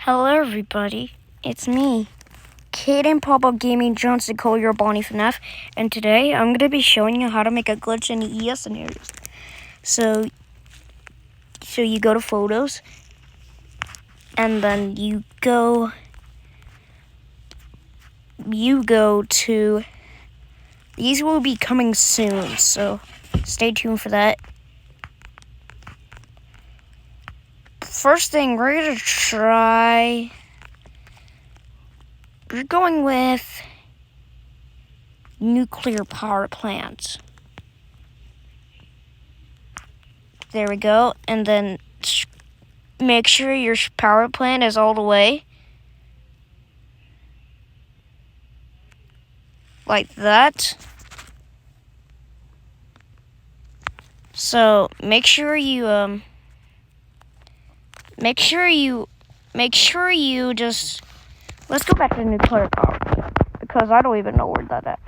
Hello everybody, it's me, Kid and Pop-Up Gaming Johnson Cole, your Bonnie FNAF, and today I'm going to be showing you how to make a glitch in the Eas Scenarios. So you go to Photos, and then you go to, these will be coming soon, so stay tuned for that. First thing we're going to try, we're going with nuclear power plants. There we go. And then make sure your power plant is all the way. Like that. So make sure you just, let's go back to the nuclear power plant because I don't even know where that at.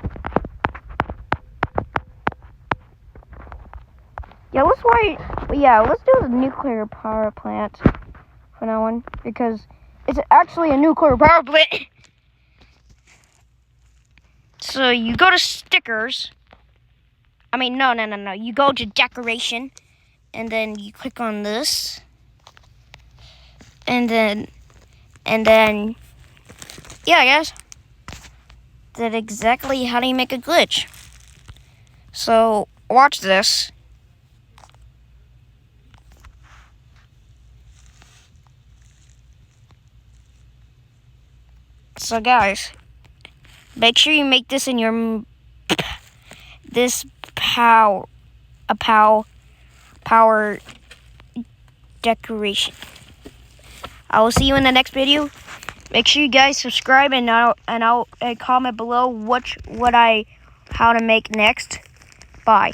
Let's do the nuclear power plant for that one because it's actually a nuclear power plant. So you go to stickers. No. You go to decoration, and then you click on this, and then, yeah, guys, that's exactly how do you make a glitch. So watch this. So guys, make sure you make this in your power decoration. I will see you in the next video. Make sure you guys subscribe and I'll comment below how to make next. Bye.